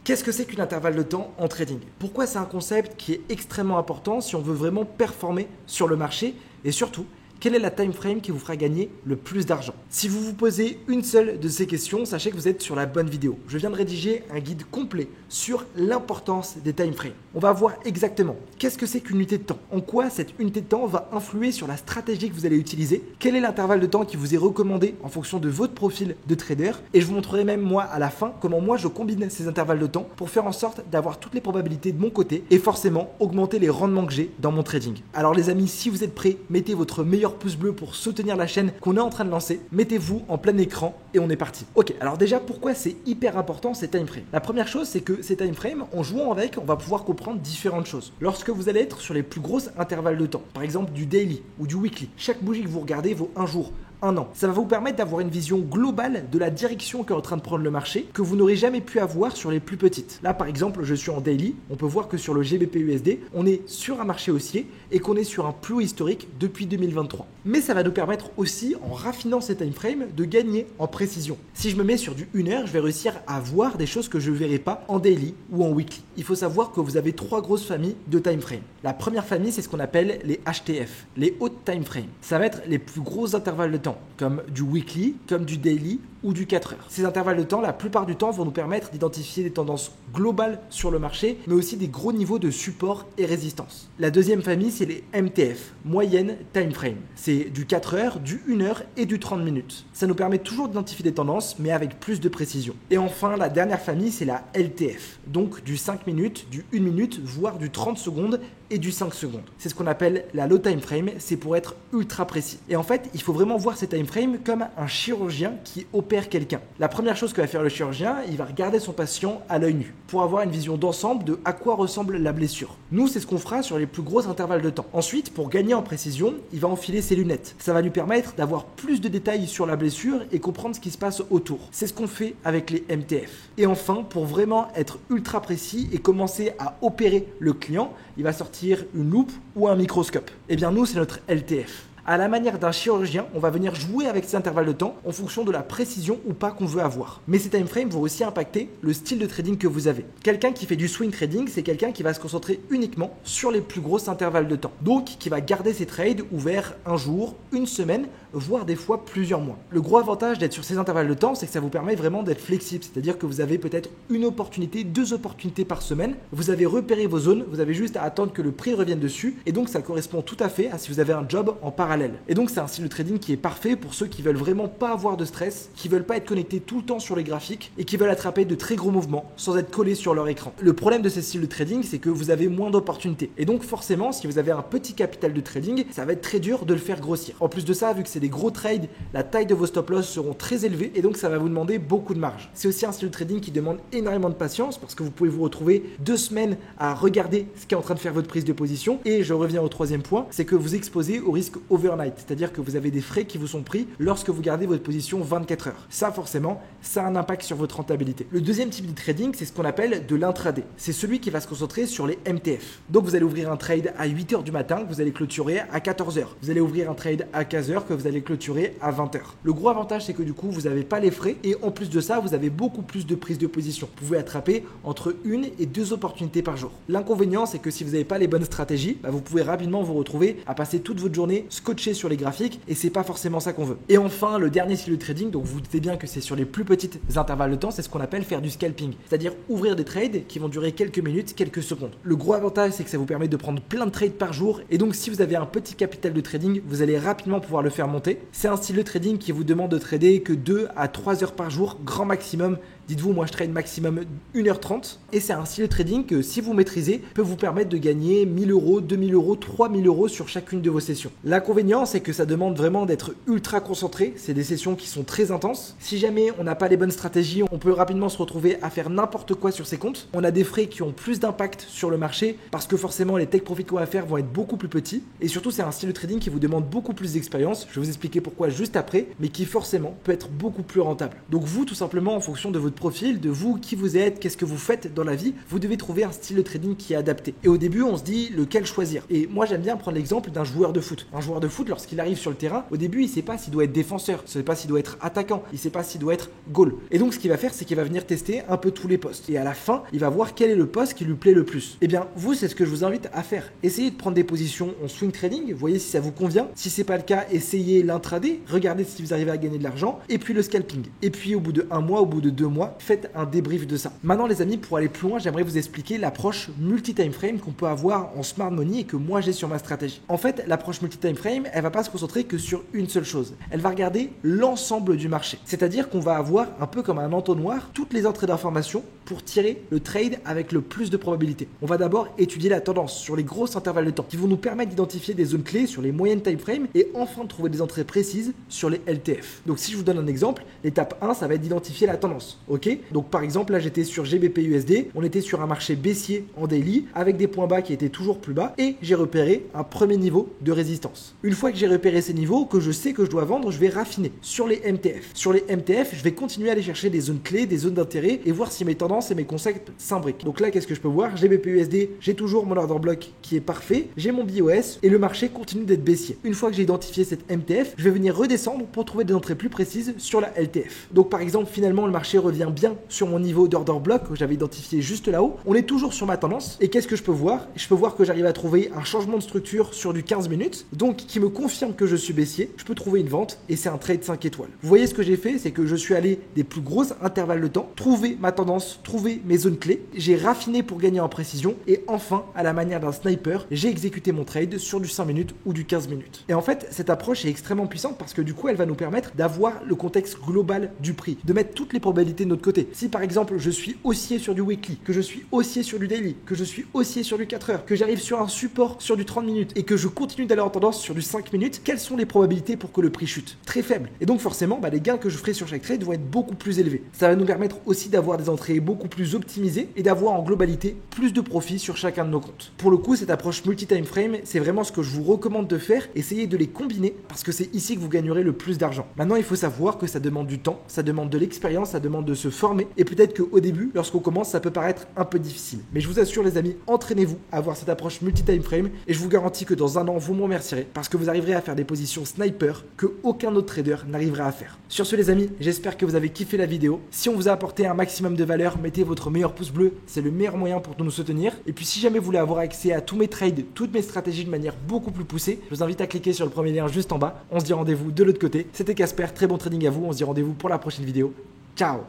Qu'est-ce que c'est qu'une intervalle de temps en trading? Pourquoi c'est un concept qui est extrêmement important si on veut vraiment performer sur le marché? Et surtout, quelle est la time frame qui vous fera gagner le plus d'argent? Si vous vous posez une seule de ces questions, sachez que vous êtes sur la bonne vidéo. Je viens de rédiger un guide complet sur l'importance des time frames. On va voir exactement qu'est-ce que c'est qu'une unité de temps, en quoi cette unité de temps va influer sur la stratégie que vous allez utiliser, quel est l'intervalle de temps qui vous est recommandé en fonction de votre profil de trader, et je vous montrerai même moi à la fin comment moi je combine ces intervalles de temps pour faire en sorte d'avoir toutes les probabilités de mon côté et forcément augmenter les rendements que j'ai dans mon trading. Alors les amis, si vous êtes prêts, mettez votre meilleur pouce bleu pour soutenir la chaîne qu'on est en train de lancer. Mettez-vous en plein écran et on est parti. Ok, alors déjà pourquoi c'est hyper important ces time frames? La première chose, c'est que ces time frames, en jouant avec, on va pouvoir comprendre différentes choses. Lorsque vous allez être sur les plus grosses intervalles de temps, par exemple du daily ou du weekly, chaque bougie que vous regardez vaut un jour, un an. Ça va vous permettre d'avoir une vision globale de la direction qu'est en train de prendre le marché que vous n'aurez jamais pu avoir sur les plus petites. Là, par exemple, je suis en daily. On peut voir que sur le GBP/USD, on est sur un marché haussier et qu'on est sur un plus haut historique depuis 2023. Mais ça va nous permettre aussi, en raffinant ces time frames, de gagner en précision. Si je me mets sur du 1 heure, je vais réussir à voir des choses que je ne verrai pas en daily ou en weekly. Il faut savoir que vous avez trois grosses familles de time frames. La première famille, c'est ce qu'on appelle les HTF, les hautes time frames. Ça va être les plus gros intervalles de temps, comme du weekly, comme du daily ou du 4 heures. Ces intervalles de temps, la plupart du temps, vont nous permettre d'identifier des tendances globales sur le marché, mais aussi des gros niveaux de support et résistance. La deuxième famille, c'est les MTF, moyenne time frame. C'est du 4 heures, du 1 heure et du 30 minutes. Ça nous permet toujours d'identifier des tendances, mais avec plus de précision. Et enfin, la dernière famille, c'est la LTF, donc du 5 minutes, du 1 minute, voire du 30 secondes et du 5 secondes. C'est ce qu'on appelle la low time frame, c'est pour être ultra précis. Et en fait, il faut vraiment voir ces time frames comme un chirurgien qui opère quelqu'un. La première chose que va faire le chirurgien, il va regarder son patient à l'œil nu pour avoir une vision d'ensemble de à quoi ressemble la blessure. Nous, c'est ce qu'on fera sur les plus gros intervalles de temps. Ensuite, pour gagner en précision, il va enfiler ses lunettes. Ça va lui permettre d'avoir plus de détails sur la blessure et comprendre ce qui se passe autour. C'est ce qu'on fait avec les MTF. Et enfin, pour vraiment être ultra précis et commencer à opérer le client, il va sortir une loupe ou un microscope. Eh bien nous, c'est notre LTF. À la manière d'un chirurgien, on va venir jouer avec ces intervalles de temps en fonction de la précision ou pas qu'on veut avoir. Mais ces time frames vont aussi impacter le style de trading que vous avez. Quelqu'un qui fait du swing trading, c'est quelqu'un qui va se concentrer uniquement sur les plus grosses intervalles de temps. Donc, qui va garder ses trades ouverts un jour, une semaine, voire des fois plusieurs mois. Le gros avantage d'être sur ces intervalles de temps, c'est que ça vous permet vraiment d'être flexible. C'est-à-dire que vous avez peut-être une opportunité, deux opportunités par semaine. Vous avez repéré vos zones, vous avez juste à attendre que le prix revienne dessus. Et donc, ça correspond tout à fait à si vous avez un job en parallèle. Et donc c'est un style de trading qui est parfait pour ceux qui veulent vraiment pas avoir de stress, qui veulent pas être connectés tout le temps sur les graphiques et qui veulent attraper de très gros mouvements sans être collés sur leur écran. Le problème de ces styles de trading, c'est que vous avez moins d'opportunités. Et donc forcément, si vous avez un petit capital de trading, ça va être très dur de le faire grossir. En plus de ça, vu que c'est des gros trades, la taille de vos stop loss seront très élevées et donc ça va vous demander beaucoup de marge. C'est aussi un style de trading qui demande énormément de patience parce que vous pouvez vous retrouver 2 semaines à regarder ce qui est en train de faire votre prise de position. Et je reviens au troisième point, c'est que vous exposez au risque overnight, c'est-à-dire que vous avez des frais qui vous sont pris lorsque vous gardez votre position 24 heures. Ça, forcément, ça a un impact sur votre rentabilité. Le deuxième type de trading, c'est ce qu'on appelle de l'intraday. C'est celui qui va se concentrer sur les MTF. Donc, vous allez ouvrir un trade à 8 heures du matin, que vous allez clôturer à 14 heures. Vous allez ouvrir un trade à 15 heures, que vous allez clôturer à 20 heures. Le gros avantage, c'est que du coup, vous n'avez pas les frais et en plus de ça, vous avez beaucoup plus de prise de position. Vous pouvez attraper entre 1 et 2 opportunités par jour. L'inconvénient, c'est que si vous n'avez pas les bonnes stratégies, vous pouvez rapidement vous retrouver à passer toute votre journée scotché sur les graphiques et c'est pas forcément ça qu'on veut. Et enfin, le dernier style de trading, donc vous doutez bien que c'est sur les plus petites intervalles de temps, c'est ce qu'on appelle faire du scalping, c'est-à-dire ouvrir des trades qui vont durer quelques minutes, quelques secondes. Le gros avantage, c'est que ça vous permet de prendre plein de trades par jour et donc si vous avez un petit capital de trading, vous allez rapidement pouvoir le faire monter. C'est un style de trading qui vous demande de trader que 2 à 3 heures par jour, grand maximum. Dites-vous, moi je trade maximum 1h30 et c'est un style de trading que si vous maîtrisez peut vous permettre de gagner 1000 euros, 2000 euros, 3000 euros sur chacune de vos sessions. L'inconvénient, c'est que ça demande vraiment d'être ultra concentré. C'est des sessions qui sont très intenses. Si jamais on n'a pas les bonnes stratégies, on peut rapidement se retrouver à faire n'importe quoi sur ses comptes. On a des frais qui ont plus d'impact sur le marché parce que forcément les take profits qu'on va faire vont être beaucoup plus petits. Et surtout, c'est un style de trading qui vous demande beaucoup plus d'expérience. Je vais vous expliquer pourquoi juste après, mais qui forcément peut être beaucoup plus rentable. Donc vous, tout simplement, en fonction de votre profil, de vous, qui vous êtes, qu'est-ce que vous faites dans la vie. Vous devez trouver un style de trading qui est adapté. Et au début, on se dit lequel choisir. Et moi, j'aime bien prendre l'exemple d'un joueur de foot. Un joueur de foot, lorsqu'il arrive sur le terrain, au début, il ne sait pas s'il doit être défenseur, il ne sait pas s'il doit être attaquant, il ne sait pas s'il doit être goal. Et donc, ce qu'il va faire, c'est qu'il va venir tester un peu tous les postes. Et à la fin, il va voir quel est le poste qui lui plaît le plus. Eh bien, vous, c'est ce que je vous invite à faire. Essayez de prendre des positions en swing trading, voyez si ça vous convient. Si c'est pas le cas, essayez l'intraday, regardez si vous arrivez à gagner de l'argent, et puis le scalping. Et puis, au bout de 1 mois, au bout de 2 mois, faites un débrief de ça. Maintenant, les amis, pour aller plus loin, j'aimerais vous expliquer l'approche multi-time frame qu'on peut avoir en smart money et que moi j'ai sur ma stratégie. En fait, l'approche multi-time frame, elle va pas se concentrer que sur une seule chose. Elle va regarder l'ensemble du marché. C'est-à-dire qu'on va avoir un peu comme un entonnoir toutes les entrées d'informations pour tirer le trade avec le plus de probabilité. On va d'abord étudier la tendance sur les grosses intervalles de temps qui vont nous permettre d'identifier des zones clés sur les moyennes time frame et enfin de trouver des entrées précises sur les LTF. Donc si je vous donne un exemple, l'étape 1, ça va être d'identifier la tendance. Ok? Donc par exemple, là j'étais sur GBP/USD, on était sur un marché baissier en daily avec des points bas qui étaient toujours plus bas et j'ai repéré un premier niveau de résistance. Une fois que j'ai repéré ces niveaux, que je sais que je dois vendre, je vais raffiner sur les MTF. Sur les MTF, je vais continuer à aller chercher des zones clés, des zones d'intérêt et voir si mes tendances et mes concepts s'imbriquent. Donc là, qu'est-ce que je peux voir? GBP/USD, j'ai toujours mon order block qui est parfait, j'ai mon BOS et le marché continue d'être baissier. Une fois que j'ai identifié cette MTF, je vais venir redescendre pour trouver des entrées plus précises sur la LTF. Donc par exemple, finalement, le marché revient bien sur mon niveau d'order block que j'avais identifié juste là-haut. On est toujours sur ma tendance et qu'est-ce que je peux voir? Je peux voir que j'arrive à trouver un changement de structure sur du 15 minutes, donc qui me confirme que je suis baissier. Je peux trouver une vente et c'est un trade 5 étoiles. Vous voyez ce que j'ai fait, c'est que je suis allé des plus grosses intervalles de temps, trouver ma tendance, trouver mes zones clés, j'ai raffiné pour gagner en précision et enfin, à la manière d'un sniper, j'ai exécuté mon trade sur du 5 minutes ou du 15 minutes. Et en fait, cette approche est extrêmement puissante parce que du coup, elle va nous permettre d'avoir le contexte global du prix, de mettre toutes les probabilités de notre côté. Si par exemple, je suis haussier sur du weekly, que je suis haussier sur du daily, que je suis haussier sur du 4 heures, que j'arrive sur un support sur du 30 minutes et que je continue d'aller en tendance sur du 5 minutes, quelles sont les probabilités pour que le prix chute? Très faibles. Et donc forcément, les gains que je ferai sur chaque trade vont être beaucoup plus élevés. Ça va nous permettre aussi d'avoir des entrées beaucoup plus optimisées et d'avoir en globalité plus de profit sur chacun de nos comptes. Pour le coup, cette approche multi-time frame, c'est vraiment ce que je vous recommande de faire. Essayez de les combiner parce que c'est ici que vous gagnerez le plus d'argent. Maintenant, il faut savoir que ça demande du temps, ça demande de l'expérience, ça demande de se former et peut-être qu'au début, lorsqu'on commence, ça peut paraître un peu difficile. Mais je vous assure les amis, entraînez-vous à avoir cette approche multi-time frame et je vous garantis que dans un an, vous me remercierez parce que vous arriverez à faire des positions sniper que aucun autre trader n'arrivera à faire. Sur ce les amis, j'espère que vous avez kiffé la vidéo. Si on vous a apporté un maximum de valeur, mettez votre meilleur pouce bleu, c'est le meilleur moyen pour nous soutenir. Et puis si jamais vous voulez avoir accès à tous mes trades, toutes mes stratégies de manière beaucoup plus poussée, je vous invite à cliquer sur le premier lien juste en bas. On se dit rendez-vous de l'autre côté. C'était Casper, très bon trading à vous, on se dit rendez-vous pour la prochaine vidéo. Ciao!